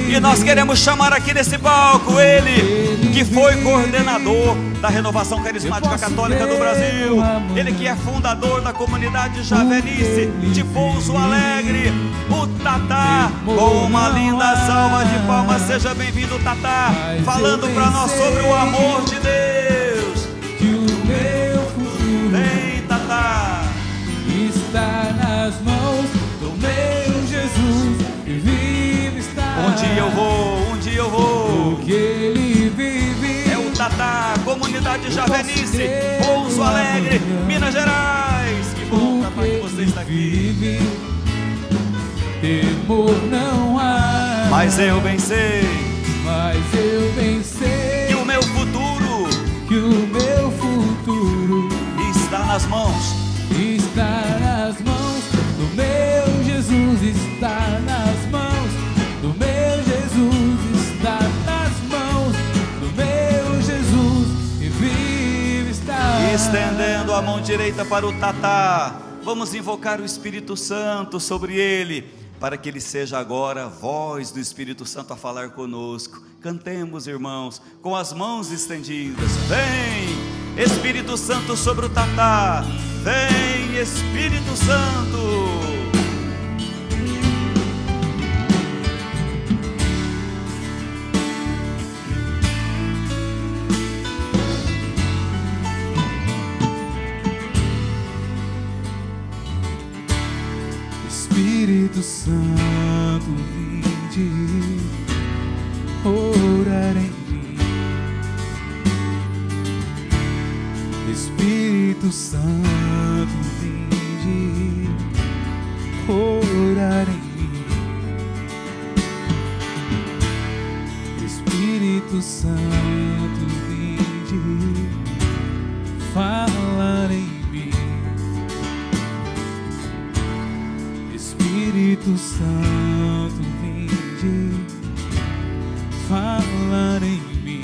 E nós queremos chamar aqui nesse palco ele que foi coordenador da Renovação Carismática Católica do Brasil, ele que é fundador da comunidade Javenice de Pouso Alegre, o Tatá. Com uma linda salva de palmas, seja bem-vindo, Tatá, falando para nós sobre o amor de Deus. Que o meu futuro Vem, Tatá, está nas mãos do meu Jesus, e vive está. um dia eu vou, Porque ele vive. É o Tatá, comunidade Javenice, Pouso Alegre, Minas Gerais. Que bom, Tatá, que você está aqui. Vive. Temor não há, Mas eu bem sei que o meu futuro está nas mãos do meu Jesus, está nas mãos do meu Jesus, está nas mãos do meu Jesus, e vive está. Estendendo a mão direita para o Tatá, vamos invocar o Espírito Santo sobre ele, para que ele seja agora a voz do Espírito Santo a falar conosco. Cantemos, irmãos, com as mãos estendidas. Vem, Espírito Santo, sobre o Tatá. Vem, Espírito Santo. Espírito Santo, vinde orar em mim. Espírito Santo, vinde orar em mim. Espírito Santo, vinde falar em mim. Espírito Santo, vinde falar em mim,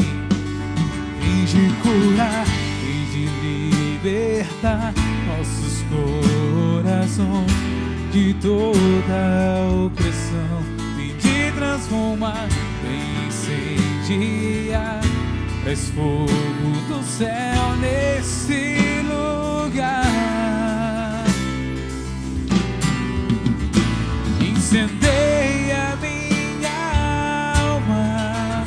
vinde curar, vinde libertar nossos corações de toda opressão, vinde transformar, vem incendiar, traz fogo do céu nesse lugar. Incendeia minha alma,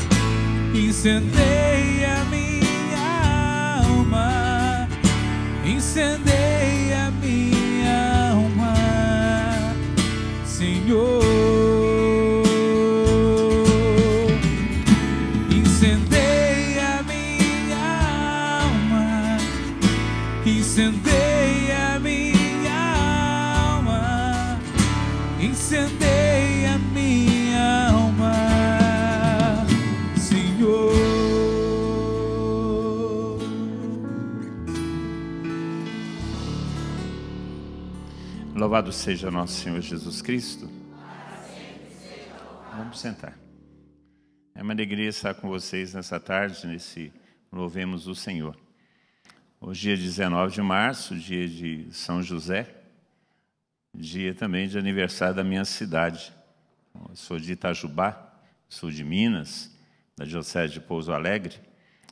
incendeia minha alma, incendeia minha alma, Senhor. Incendeia minha alma, incendeia minha alma, incendeia minha alma, Senhor. Louvado seja nosso Senhor Jesus Cristo. Vamos sentar. É uma alegria estar com vocês nessa tarde, nesse Louvemos o Senhor. Hoje é 19 de março, dia de São José, dia também de aniversário da minha cidade. Eu sou de Itajubá, sou de Minas, da Diocese de Pouso Alegre,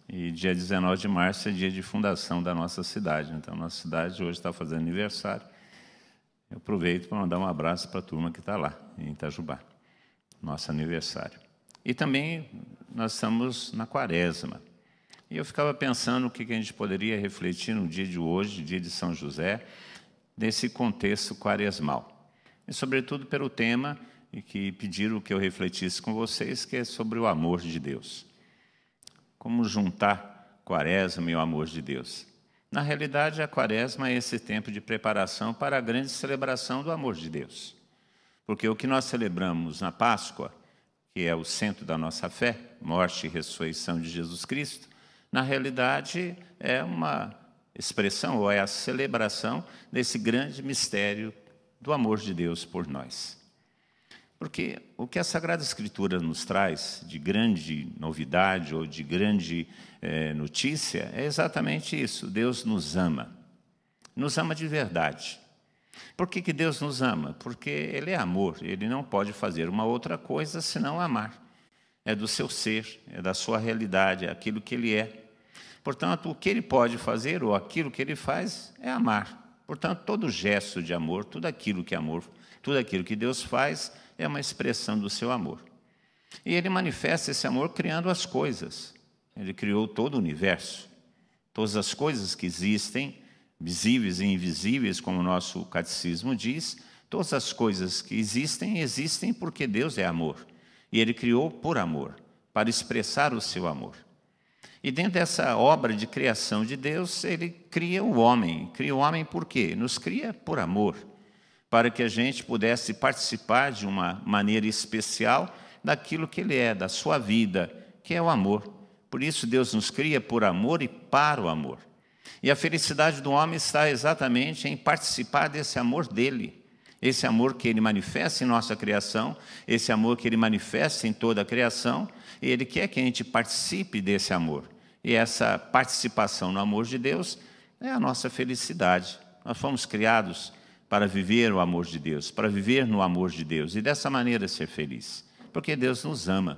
e dia 19 de março é dia de fundação da nossa cidade. Então, nossa cidade hoje está fazendo aniversário. Eu aproveito para mandar um abraço para a turma que está lá, em Itajubá, nosso aniversário. E também nós estamos na Quaresma. E eu ficava pensando o que a gente poderia refletir no dia de hoje, dia de São José, nesse contexto quaresmal. E, sobretudo, pelo tema e que pediram que eu refletisse com vocês, que é sobre o amor de Deus. Como juntar Quaresma e o amor de Deus? Na realidade, a Quaresma é esse tempo de preparação para a grande celebração do amor de Deus. Porque o que nós celebramos na Páscoa, que é o centro da nossa fé, morte e ressurreição de Jesus Cristo, na realidade é uma expressão, ou é a celebração desse grande mistério do amor de Deus por nós. Porque o que a Sagrada Escritura nos traz de grande novidade ou de grande notícia é exatamente isso. Deus nos ama de verdade. Por que Deus nos ama? Porque Ele é amor, Ele não pode fazer uma outra coisa senão amar. é do seu ser, é da sua realidade, é aquilo que ele é. Portanto, o que ele pode fazer, ou aquilo que ele faz, é amar. Portanto, todo gesto de amor, tudo aquilo que Deus faz, é uma expressão do seu amor. E ele manifesta esse amor criando as coisas. Ele criou todo o universo. Todas as coisas que existem, visíveis e invisíveis, como o nosso catecismo diz, todas as coisas que existem, existem porque Deus é amor. E ele criou por amor, para expressar o seu amor. E dentro dessa obra de criação de Deus, ele cria o homem. Cria o homem por quê? Nos cria por amor, para que a gente pudesse participar de uma maneira especial daquilo que ele é, da sua vida, que é o amor. Por isso Deus nos cria por amor e para o amor. E a felicidade do homem está exatamente em participar desse amor dele. Esse amor que ele manifesta em nossa criação, esse amor que ele manifesta em toda a criação, e ele quer que a gente participe desse amor. E essa participação no amor de Deus é a nossa felicidade. Nós fomos criados para viver o amor de Deus, para viver no amor de Deus, e dessa maneira ser feliz, porque Deus nos ama.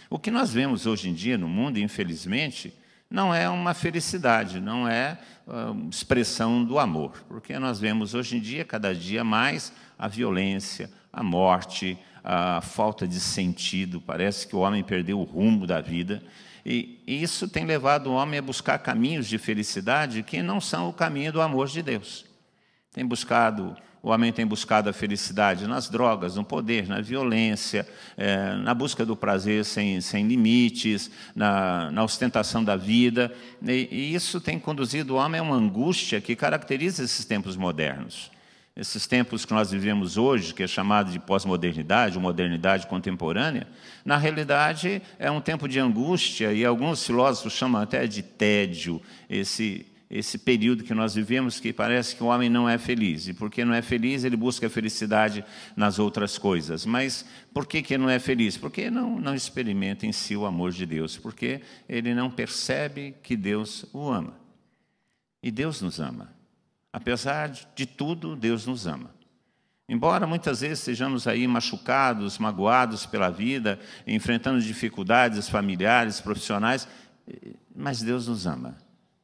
O que nós vemos hoje em dia no mundo, infelizmente, não é uma felicidade, não é expressão do amor, porque nós vemos hoje em dia, cada dia mais, a violência, a morte, a falta de sentido. Parece que o homem perdeu o rumo da vida, e isso tem levado o homem a buscar caminhos de felicidade que não são o caminho do amor de Deus. O homem tem buscado a felicidade nas drogas, no poder, na violência, na busca do prazer sem limites, na ostentação da vida. E isso tem conduzido o homem a uma angústia que caracteriza esses tempos modernos. Esses tempos que nós vivemos hoje, que é chamado de pós-modernidade, ou modernidade contemporânea, na realidade é um tempo de angústia, e alguns filósofos chamam até de tédio, esse período que nós vivemos, que parece que o homem não é feliz. E porque não é feliz, ele busca a felicidade nas outras coisas. Mas por que ele não é feliz? Porque não experimenta em si o amor de Deus, porque ele não percebe que Deus o ama. E Deus nos ama. Apesar de tudo, Deus nos ama. Embora muitas vezes estejamos aí machucados, magoados pela vida, enfrentando dificuldades familiares, profissionais, mas Deus nos ama.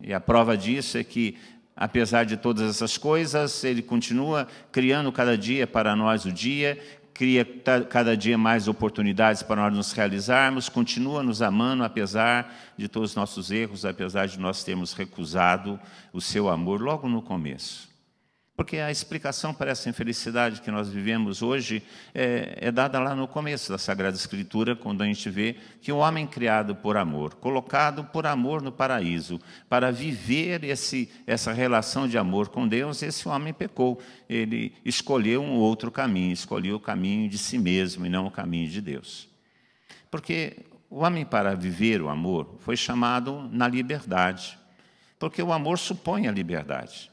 E a prova disso é que, apesar de todas essas coisas, Ele continua criando cada dia para nós o dia, cria cada dia mais oportunidades para nós nos realizarmos, continua nos amando, apesar de todos os nossos erros, apesar de nós termos recusado o seu amor logo no começo. Porque a explicação para essa infelicidade que nós vivemos hoje é dada lá no começo da Sagrada Escritura, quando a gente vê que o homem criado por amor, colocado por amor no paraíso, para viver essa relação de amor com Deus, esse homem pecou. Ele escolheu um outro caminho, escolheu o caminho de si mesmo e não o caminho de Deus. Porque o homem, para viver o amor, foi chamado na liberdade, porque o amor supõe a liberdade.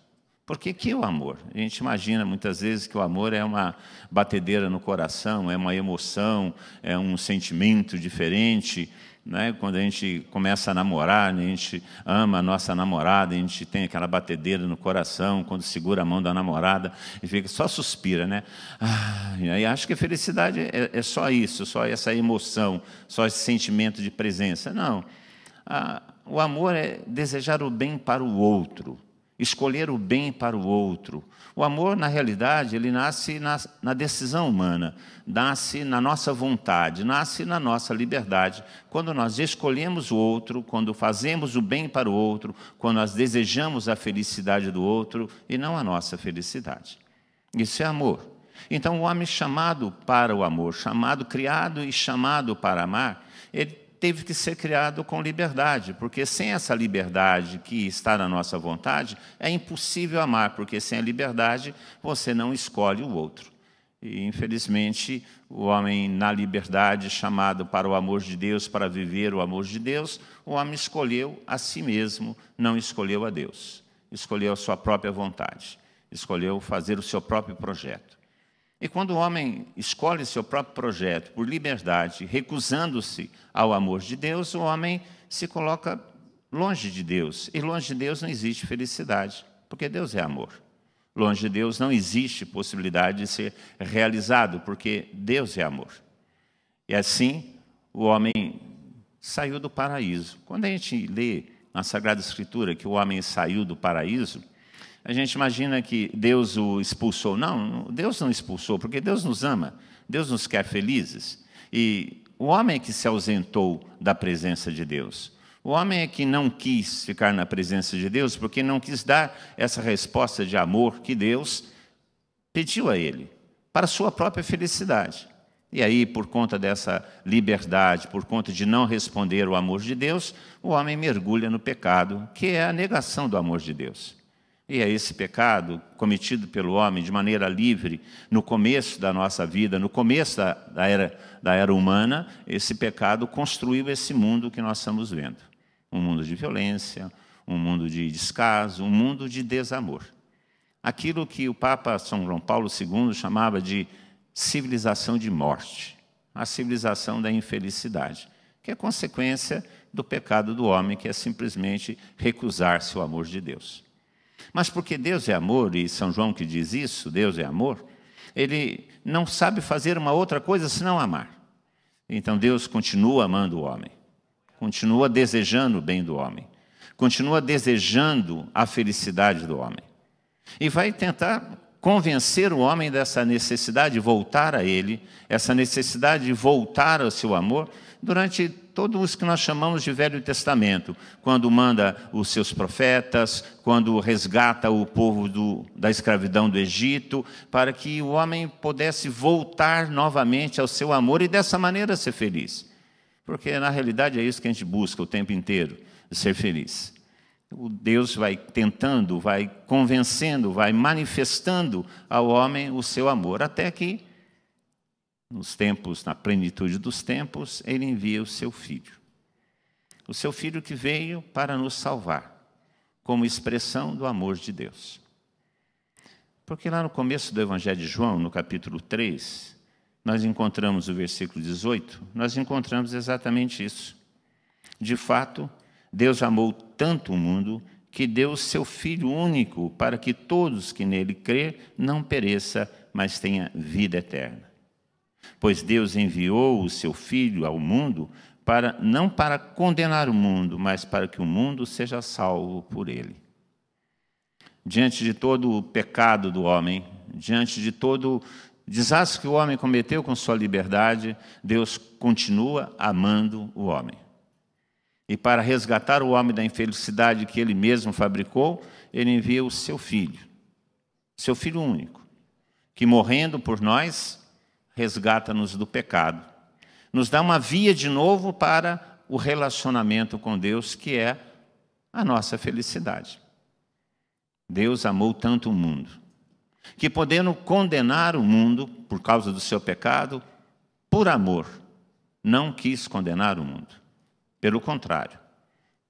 Por que o amor? A gente imagina muitas vezes que o amor é uma batedeira no coração, é uma emoção, é um sentimento diferente, né? Quando a gente começa a namorar, a gente ama a nossa namorada, a gente tem aquela batedeira no coração, quando segura a mão da namorada e fica, só suspira, né? E aí acho que a felicidade é só isso, só essa emoção, só esse sentimento de presença. Não. O amor é desejar o bem para o outro, escolher o bem para o outro. O amor, na realidade, ele nasce na decisão humana, nasce na nossa vontade, nasce na nossa liberdade. Quando nós escolhemos o outro, quando fazemos o bem para o outro, quando nós desejamos a felicidade do outro e não a nossa felicidade. Isso é amor. Então, o homem chamado para o amor, criado e chamado para amar, ele teve que ser criado com liberdade, porque sem essa liberdade que está na nossa vontade, é impossível amar, porque sem a liberdade você não escolhe o outro. E, infelizmente, o homem na liberdade, chamado para o amor de Deus, para viver o amor de Deus, o homem escolheu a si mesmo, não escolheu a Deus. Escolheu a sua própria vontade, escolheu fazer o seu próprio projeto. E quando o homem escolhe seu próprio projeto por liberdade, recusando-se ao amor de Deus, o homem se coloca longe de Deus. E longe de Deus não existe felicidade, porque Deus é amor. Longe de Deus não existe possibilidade de ser realizado, porque Deus é amor. E assim, o homem saiu do paraíso. Quando a gente lê na Sagrada Escritura que o homem saiu do paraíso, a gente imagina que Deus o expulsou. Não, Deus não expulsou, porque Deus nos ama, Deus nos quer felizes. E o homem é que se ausentou da presença de Deus. O homem é que não quis ficar na presença de Deus, porque não quis dar essa resposta de amor que Deus pediu a ele, para a sua própria felicidade. E aí, por conta dessa liberdade, por conta de não responder ao amor de Deus, o homem mergulha no pecado, que é a negação do amor de Deus. E é esse pecado cometido pelo homem de maneira livre, no começo da nossa vida, no começo da era humana, esse pecado construiu esse mundo que nós estamos vendo. Um mundo de violência, um mundo de descaso, um mundo de desamor. Aquilo que o Papa São João Paulo II chamava de civilização de morte, a civilização da infelicidade, que é consequência do pecado do homem, que é simplesmente recusar-se ao amor de Deus. Mas porque Deus é amor, e São João que diz isso, Deus é amor, ele não sabe fazer uma outra coisa senão amar. Então Deus continua amando o homem, continua desejando o bem do homem, continua desejando a felicidade do homem. E vai tentar convencer o homem dessa necessidade de voltar a ele, essa necessidade de voltar ao seu amor, durante todo isso que nós chamamos de Velho Testamento, quando manda os seus profetas, quando resgata o povo da escravidão do Egito, para que o homem pudesse voltar novamente ao seu amor e dessa maneira ser feliz. Porque, na realidade, é isso que a gente busca o tempo inteiro, ser feliz. O Deus vai tentando, vai convencendo, vai manifestando ao homem o seu amor, até que, nos tempos, na plenitude dos tempos, ele envia o seu Filho. O seu Filho que veio para nos salvar, como expressão do amor de Deus. Porque lá no começo do Evangelho de João, no capítulo 3, nós encontramos o versículo 18, nós encontramos exatamente isso. De fato, Deus amou tanto o mundo que deu o seu Filho único para que todos que nele crer não pereça, mas tenha vida eterna. Pois Deus enviou o seu Filho ao mundo não para condenar o mundo, mas para que o mundo seja salvo por ele. Diante de todo o pecado do homem, diante de todo o desastre que o homem cometeu com sua liberdade, Deus continua amando o homem. E para resgatar o homem da infelicidade que ele mesmo fabricou, ele envia o seu Filho único, que morrendo por nós, resgata-nos do pecado. Nos dá uma via de novo para o relacionamento com Deus, que é a nossa felicidade. Deus amou tanto o mundo, que podendo condenar o mundo por causa do seu pecado, por amor, não quis condenar o mundo. Pelo contrário,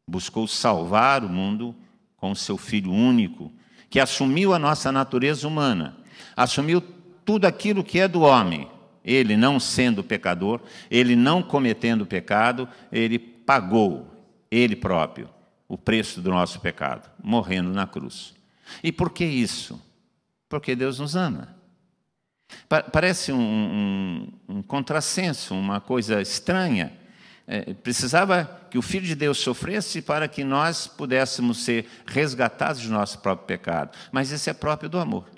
buscou salvar o mundo com o seu Filho único, que assumiu a nossa natureza humana, assumiu tudo aquilo que é do homem. Ele, não sendo pecador, ele não cometendo pecado, ele pagou, ele próprio, o preço do nosso pecado, morrendo na cruz. E por que isso? Porque Deus nos ama. Parece um contrassenso, uma coisa estranha. Precisava que o Filho de Deus sofresse para que nós pudéssemos ser resgatados do nosso próprio pecado. Mas isso é próprio do amor.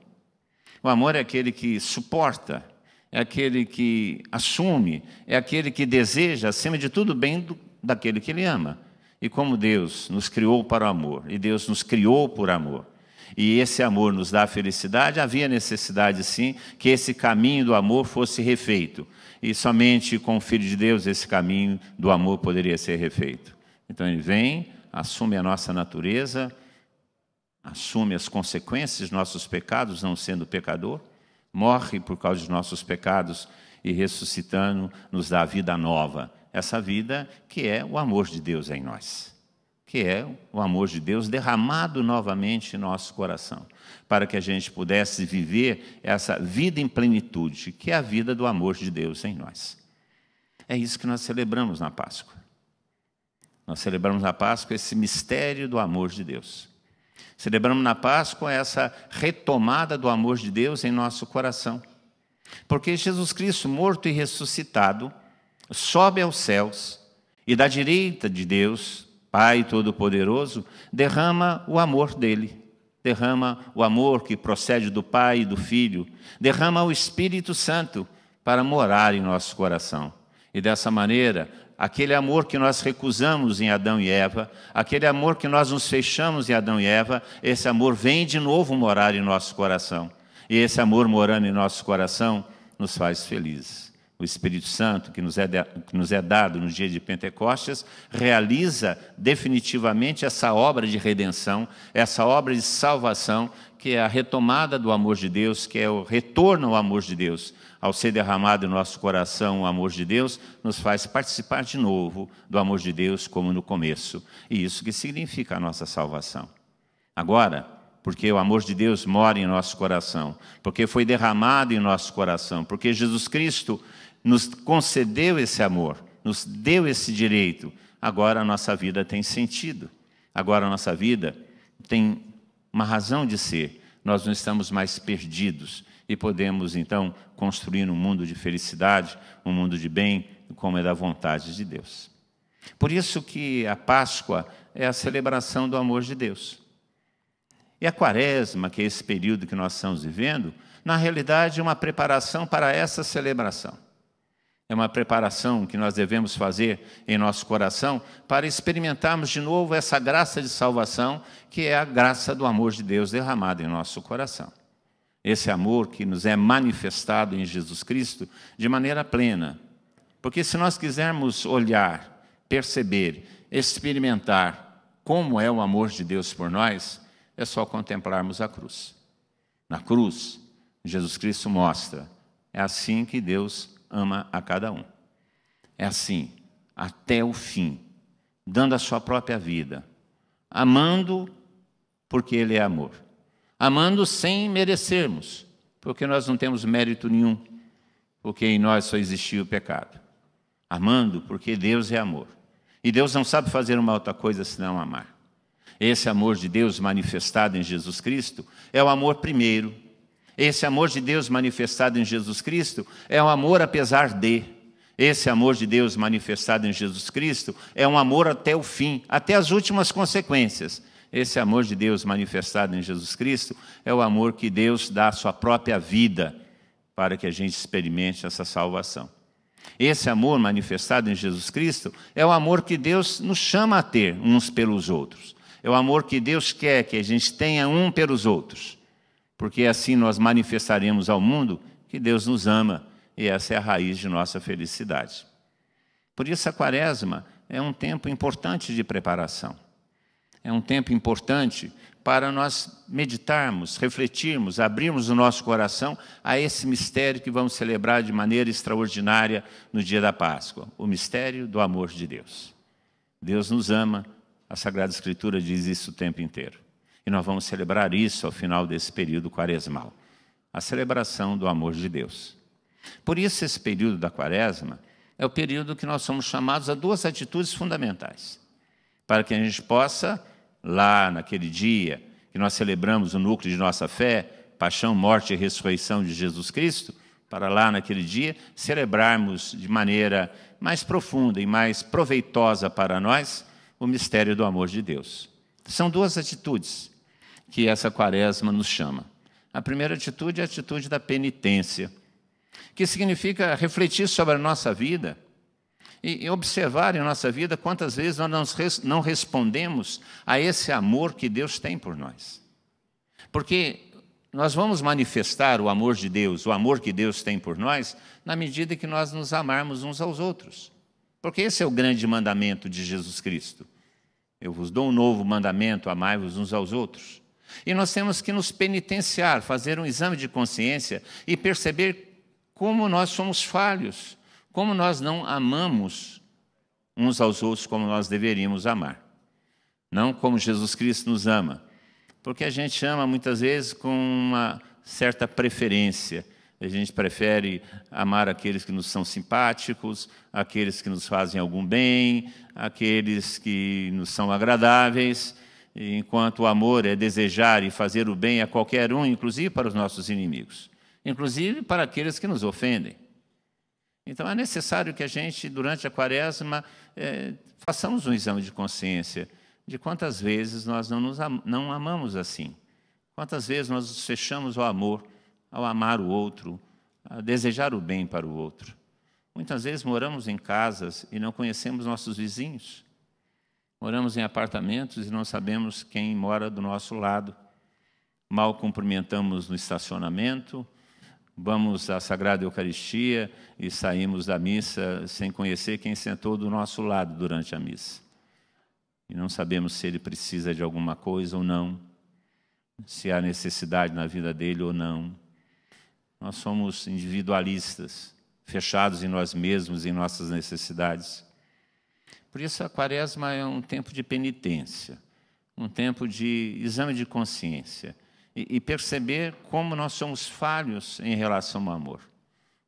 O amor é aquele que suporta, é aquele que assume, é aquele que deseja, acima de tudo, o bem daquele que ele ama. E como Deus nos criou para o amor, e Deus nos criou por amor, e esse amor nos dá felicidade, havia necessidade, sim, que esse caminho do amor fosse refeito. E somente com o Filho de Deus esse caminho do amor poderia ser refeito. Então ele vem, assume a nossa natureza, assume as consequências dos nossos pecados, não sendo pecador, morre por causa dos nossos pecados e ressuscitando nos dá a vida nova. Essa vida que é o amor de Deus em nós, que é o amor de Deus derramado novamente em nosso coração, para que a gente pudesse viver essa vida em plenitude, que é a vida do amor de Deus em nós. É isso que nós celebramos na Páscoa. Nós celebramos na Páscoa esse mistério do amor de Deus. Celebramos na Páscoa essa retomada do amor de Deus em nosso coração. Porque Jesus Cristo, morto e ressuscitado, sobe aos céus e da direita de Deus, Pai Todo-Poderoso, derrama o amor dele, derrama o amor que procede do Pai e do Filho, derrama o Espírito Santo para morar em nosso coração. E dessa maneira, aquele amor que nós recusamos em Adão e Eva, aquele amor que nós nos fechamos em Adão e Eva, esse amor vem de novo morar em nosso coração. E esse amor morando em nosso coração nos faz felizes. O Espírito Santo, que nos é dado no dia de Pentecostes, realiza definitivamente essa obra de redenção, essa obra de salvação, que é a retomada do amor de Deus, que é o retorno ao amor de Deus. Ao ser derramado em nosso coração o amor de Deus, nos faz participar de novo do amor de Deus como no começo. E isso que significa a nossa salvação. Agora, porque o amor de Deus mora em nosso coração, porque foi derramado em nosso coração, porque Jesus Cristo nos concedeu esse amor, nos deu esse direito, agora a nossa vida tem sentido. Agora a nossa vida tem uma razão de ser. Nós não estamos mais perdidos e podemos, então, construir um mundo de felicidade, um mundo de bem, como é da vontade de Deus. Por isso que a Páscoa é a celebração do amor de Deus. E a Quaresma, que é esse período que nós estamos vivendo, na realidade é uma preparação para essa celebração. É uma preparação que nós devemos fazer em nosso coração para experimentarmos de novo essa graça de salvação, que é a graça do amor de Deus derramada em nosso coração. Esse amor que nos é manifestado em Jesus Cristo de maneira plena. Porque se nós quisermos olhar, perceber, experimentar como é o amor de Deus por nós, é só contemplarmos a cruz. Na cruz, Jesus Cristo mostra, é assim que Deus ama a cada um. É assim, até o fim, dando a sua própria vida, amando porque Ele é amor. Amando sem merecermos, porque nós não temos mérito nenhum, porque em nós só existiu o pecado. Amando porque Deus é amor. E Deus não sabe fazer uma outra coisa senão amar. Esse amor de Deus manifestado em Jesus Cristo é o amor primeiro. Esse amor de Deus manifestado em Jesus Cristo é um amor apesar de. Esse amor de Deus manifestado em Jesus Cristo é um amor até o fim, até as últimas consequências. Esse amor de Deus manifestado em Jesus Cristo é o amor que Deus dá a sua própria vida para que a gente experimente essa salvação. Esse amor manifestado em Jesus Cristo é o amor que Deus nos chama a ter uns pelos outros. É o amor que Deus quer que a gente tenha um pelos outros. Porque assim nós manifestaremos ao mundo que Deus nos ama e essa é a raiz de nossa felicidade. Por isso a Quaresma é um tempo importante de preparação. É um tempo importante para nós meditarmos, refletirmos, abrirmos o nosso coração a esse mistério que vamos celebrar de maneira extraordinária no dia da Páscoa, o mistério do amor de Deus. Deus nos ama, a Sagrada Escritura diz isso o tempo inteiro. E nós vamos celebrar isso ao final desse período quaresmal, a celebração do amor de Deus. Por isso esse período da Quaresma é o período que nós somos chamados a duas atitudes fundamentais, para que a gente possa, lá naquele dia que nós celebramos o núcleo de nossa fé, paixão, morte e ressurreição de Jesus Cristo, para lá naquele dia celebrarmos de maneira mais profunda e mais proveitosa para nós o mistério do amor de Deus. São duas atitudes que essa Quaresma nos chama. A primeira atitude é a atitude da penitência, que significa refletir sobre a nossa vida e observar em nossa vida quantas vezes nós não respondemos a esse amor que Deus tem por nós. Porque nós vamos manifestar o amor de Deus, o amor que Deus tem por nós, na medida que nós nos amarmos uns aos outros. Porque esse é o grande mandamento de Jesus Cristo. Eu vos dou um novo mandamento, amai-vos uns aos outros. E nós temos que nos penitenciar, fazer um exame de consciência e perceber como nós somos falhos, como nós não amamos uns aos outros como nós deveríamos amar. Não como Jesus Cristo nos ama. Porque a gente ama muitas vezes com uma certa preferência. A gente prefere amar aqueles que nos são simpáticos, aqueles que nos fazem algum bem, aqueles que nos são agradáveis, enquanto o amor é desejar e fazer o bem a qualquer um, inclusive para os nossos inimigos, inclusive para aqueles que nos ofendem. Então é necessário que a gente, durante a quaresma, façamos um exame de consciência de quantas vezes nós não amamos assim. Quantas vezes nós nos fechamos ao amor, ao amar o outro, a desejar o bem para o outro. Muitas vezes moramos em casas e não conhecemos nossos vizinhos. Moramos em apartamentos e não sabemos quem mora do nosso lado. Mal cumprimentamos no estacionamento, vamos à Sagrada Eucaristia e saímos da missa sem conhecer quem sentou do nosso lado durante a missa. E não sabemos se ele precisa de alguma coisa ou não, se há necessidade na vida dele ou não. Nós somos individualistas, fechados em nós mesmos, em nossas necessidades. Por isso a quaresma é um tempo de penitência, um tempo de exame de consciência e perceber como nós somos falhos em relação ao amor.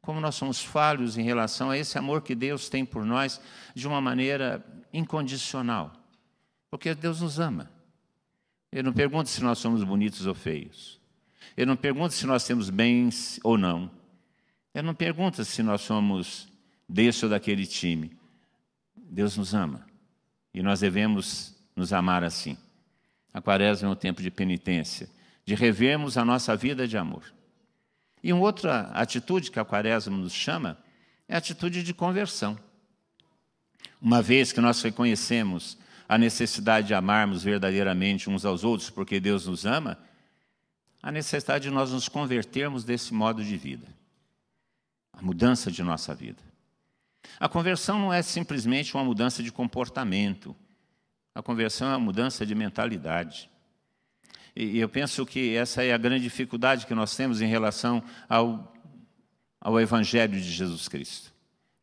Como nós somos falhos em relação a esse amor que Deus tem por nós de uma maneira incondicional. Porque Deus nos ama. Ele não pergunta se nós somos bonitos ou feios. Ele não pergunta se nós temos bens ou não. Ele não pergunta se nós somos desse ou daquele time. Deus nos ama. E nós devemos nos amar assim. A quaresma é um tempo de penitência, de revermos a nossa vida de amor. E uma outra atitude que a quaresma nos chama é a atitude de conversão. Uma vez que nós reconhecemos a necessidade de amarmos verdadeiramente uns aos outros, porque Deus nos ama, a necessidade de nós nos convertermos desse modo de vida. A mudança de nossa vida. A conversão não é simplesmente uma mudança de comportamento. A conversão é uma mudança de mentalidade. E eu penso que essa é a grande dificuldade que nós temos em relação ao Evangelho de Jesus Cristo.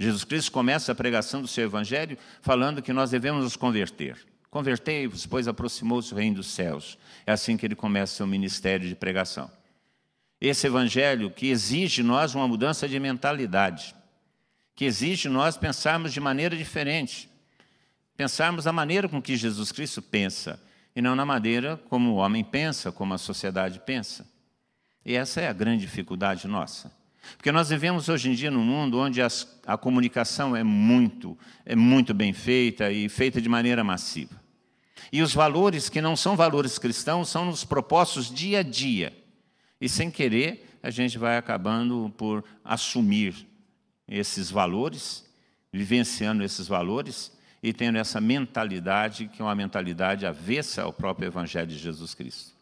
Jesus Cristo começa a pregação do seu Evangelho falando que nós devemos nos converter. Convertei-vos, pois aproximou-se o reino dos céus. É assim que ele começa o seu ministério de pregação. Esse Evangelho que exige de nós uma mudança de mentalidade, que exige de nós pensarmos de maneira diferente, pensarmos da maneira com que Jesus Cristo pensa, e não na maneira como o homem pensa, como a sociedade pensa. E essa é a grande dificuldade nossa. Porque nós vivemos hoje em dia num mundo onde a comunicação é muito bem feita e feita de maneira massiva. E os valores que não são valores cristãos são nos propostos dia a dia. E sem querer, a gente vai acabando por assumir esses valores, vivenciando esses valores e tendo essa mentalidade que é uma mentalidade avessa ao próprio Evangelho de Jesus Cristo.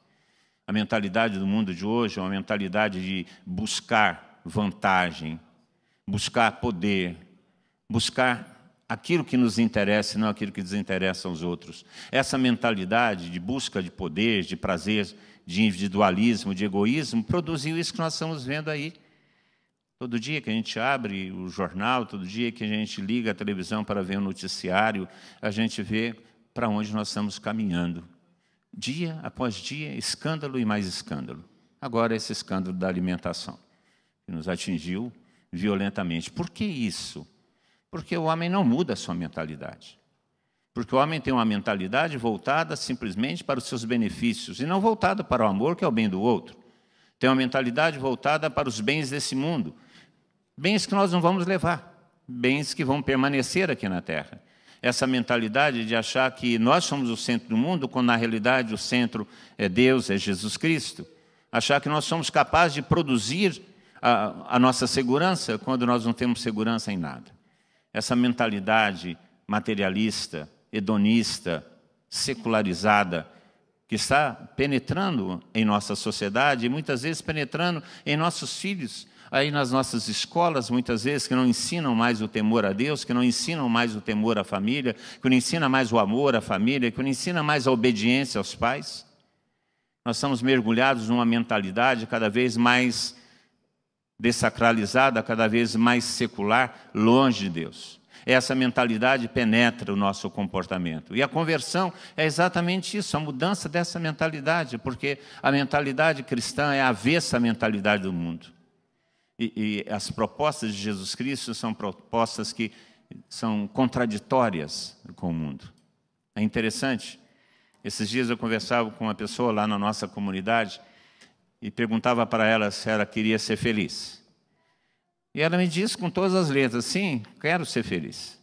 A mentalidade do mundo de hoje é uma mentalidade de buscar vantagem, buscar poder, buscar aquilo que nos interessa e não aquilo que desinteressa aos outros. Essa mentalidade de busca de poder, de prazer, de individualismo, de egoísmo, produziu isso que nós estamos vendo aí. Todo dia que a gente abre o jornal, todo dia que a gente liga a televisão para ver o noticiário, a gente vê para onde nós estamos caminhando. Dia após dia, escândalo e mais escândalo. Agora esse escândalo da alimentação, que nos atingiu violentamente. Por que isso? Porque o homem não muda a sua mentalidade. Porque o homem tem uma mentalidade voltada simplesmente para os seus benefícios, e não voltada para o amor, que é o bem do outro. Tem uma mentalidade voltada para os bens desse mundo. Bens que nós não vamos levar, bens que vão permanecer aqui na Terra. Essa mentalidade de achar que nós somos o centro do mundo, quando na realidade o centro é Deus, é Jesus Cristo. Achar que nós somos capazes de produzir a nossa segurança, quando nós não temos segurança em nada. Essa mentalidade materialista, hedonista, secularizada, que está penetrando em nossa sociedade e muitas vezes penetrando em nossos filhos, aí nas nossas escolas, muitas vezes, que não ensinam mais o temor a Deus, que não ensinam mais o temor à família, que não ensinam mais o amor à família, que não ensinam mais a obediência aos pais. Nós estamos mergulhados numa mentalidade cada vez mais dessacralizada, cada vez mais secular, longe de Deus. Essa mentalidade penetra o nosso comportamento. E a conversão é exatamente isso, a mudança dessa mentalidade, porque a mentalidade cristã é avessa à mentalidade do mundo. E as propostas de Jesus Cristo são propostas que são contraditórias com o mundo. É interessante. Esses dias eu conversava com uma pessoa lá na nossa comunidade e perguntava para ela se ela queria ser feliz. E ela me disse com todas as letras: sim, quero ser feliz.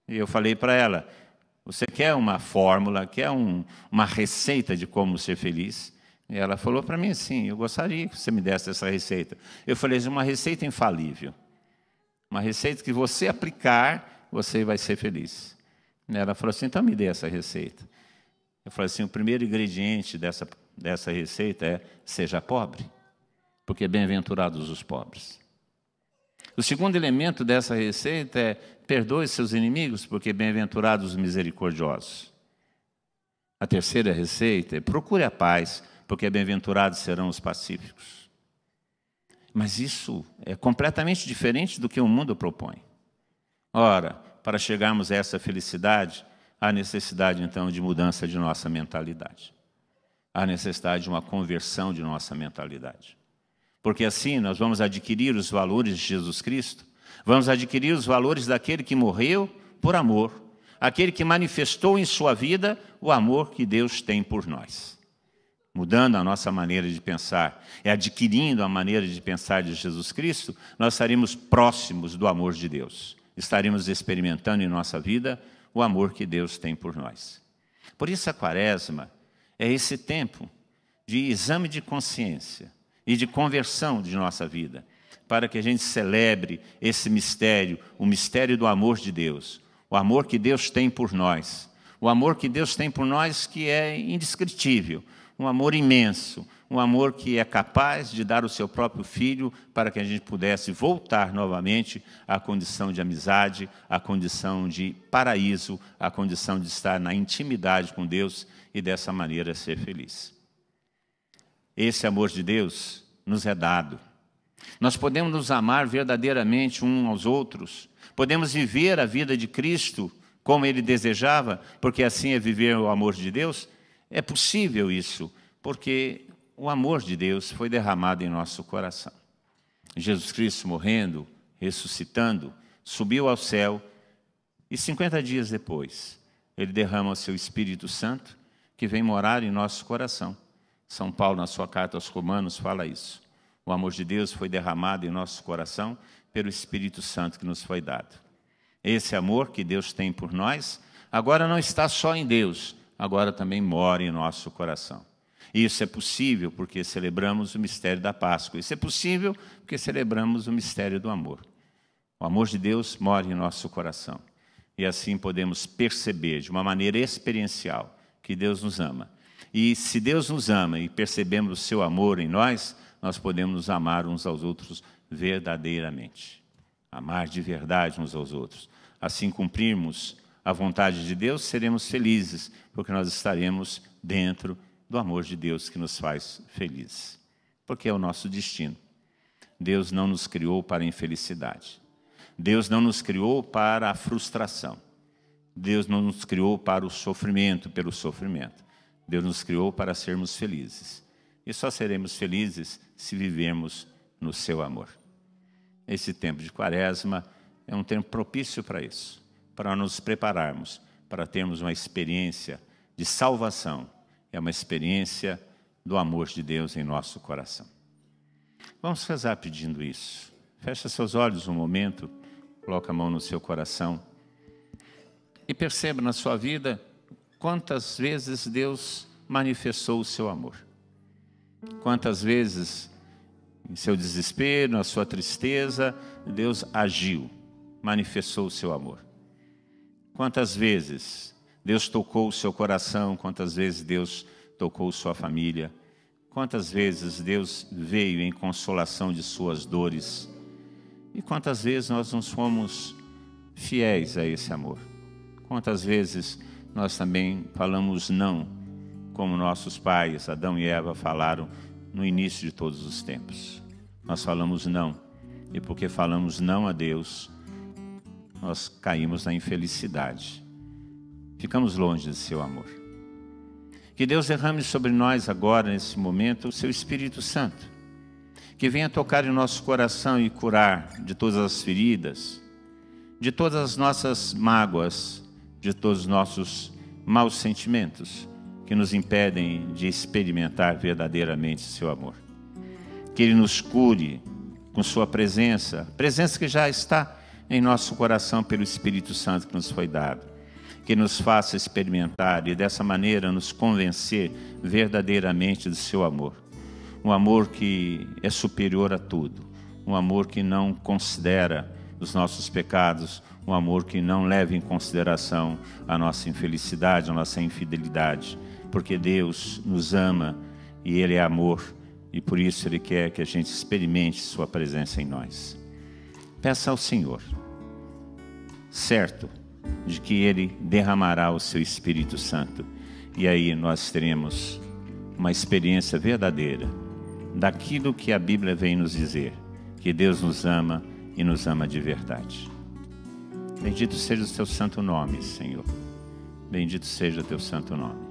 E eu falei para ela: você quer uma fórmula, quer uma receita de como ser feliz? E ela falou para mim assim: eu gostaria que você me desse essa receita. Eu falei: uma receita infalível. Uma receita que você aplicar, você vai ser feliz. E ela falou assim: então me dê essa receita. Eu falei assim: o primeiro ingrediente dessa receita é: seja pobre, porque bem-aventurados os pobres. O segundo elemento dessa receita é: perdoe seus inimigos, porque bem-aventurados os misericordiosos. A terceira receita é: procure a paz, porque bem-aventurados serão os pacíficos. Mas isso é completamente diferente do que o mundo propõe. Ora, para chegarmos a essa felicidade, há necessidade, então, de mudança de nossa mentalidade. Há necessidade de uma conversão de nossa mentalidade. Porque assim nós vamos adquirir os valores de Jesus Cristo, vamos adquirir os valores daquele que morreu por amor, aquele que manifestou em sua vida o amor que Deus tem por nós. Mudando a nossa maneira de pensar e adquirindo a maneira de pensar de Jesus Cristo, nós estaremos próximos do amor de Deus. Estaremos experimentando em nossa vida o amor que Deus tem por nós. Por isso a Quaresma é esse tempo de exame de consciência e de conversão de nossa vida, para que a gente celebre esse mistério, o mistério do amor de Deus, o amor que Deus tem por nós, o amor que Deus tem por nós que é indescritível, um amor imenso, um amor que é capaz de dar o seu próprio Filho para que a gente pudesse voltar novamente à condição de amizade, à condição de paraíso, à condição de estar na intimidade com Deus e dessa maneira ser feliz. Esse amor de Deus nos é dado. Nós podemos nos amar verdadeiramente uns aos outros, podemos viver a vida de Cristo como Ele desejava, porque assim é viver o amor de Deus. É possível isso, porque o amor de Deus foi derramado em nosso coração. Jesus Cristo morrendo, ressuscitando, subiu ao céu e 50 dias depois, Ele derrama o seu Espírito Santo, que vem morar em nosso coração. São Paulo, na sua carta aos Romanos, fala isso. O amor de Deus foi derramado em nosso coração pelo Espírito Santo que nos foi dado. Esse amor que Deus tem por nós, agora não está só em Deus, agora também mora em nosso coração. E isso é possível porque celebramos o mistério da Páscoa. Isso é possível porque celebramos o mistério do amor. O amor de Deus mora em nosso coração. E assim podemos perceber de uma maneira experiencial que Deus nos ama. E se Deus nos ama e percebemos o seu amor em nós, nós podemos nos amar uns aos outros verdadeiramente. Amar de verdade uns aos outros. Assim cumprirmos a vontade de Deus, seremos felizes, porque nós estaremos dentro do amor de Deus que nos faz felizes. Porque é o nosso destino. Deus não nos criou para a infelicidade. Deus não nos criou para a frustração. Deus não nos criou para o sofrimento, pelo sofrimento. Deus nos criou para sermos felizes. E só seremos felizes se vivermos no seu amor. Esse tempo de Quaresma é um tempo propício para isso, para nos prepararmos, para termos uma experiência de salvação. É uma experiência do amor de Deus em nosso coração. Vamos rezar pedindo isso. Fecha seus olhos um momento, coloca a mão no seu coração e perceba na sua vida quantas vezes Deus manifestou o seu amor. Quantas vezes, em seu desespero, na sua tristeza, Deus agiu, manifestou o seu amor. Quantas vezes Deus tocou o seu coração, quantas vezes Deus tocou sua família, quantas vezes Deus veio em consolação de suas dores, e quantas vezes nós não fomos fiéis a esse amor. Quantas vezes nós também falamos não, como nossos pais, Adão e Eva, falaram no início de todos os tempos. Nós falamos não, e porque falamos não a Deus, nós caímos na infelicidade. Ficamos longe de seu amor. Que Deus derrame sobre nós agora, nesse momento, o seu Espírito Santo, que venha tocar em nosso coração e curar de todas as feridas, de todas as nossas mágoas, de todos os nossos maus sentimentos que nos impedem de experimentar verdadeiramente seu amor. Que Ele nos cure com sua presença, presença que já está em nosso coração pelo Espírito Santo que nos foi dado, que nos faça experimentar e dessa maneira nos convencer verdadeiramente do seu amor. Um amor que é superior a tudo, um amor que não considera os nossos pecados, um amor que não leva em consideração a nossa infelicidade, a nossa infidelidade, porque Deus nos ama e Ele é amor, e por isso Ele quer que a gente experimente sua presença em nós. Peça ao Senhor, certo de que Ele derramará o seu Espírito Santo, e aí nós teremos uma experiência verdadeira daquilo que a Bíblia vem nos dizer, que Deus nos ama e nos ama de verdade. Bendito seja o teu santo nome, Senhor. Bendito seja o teu santo nome.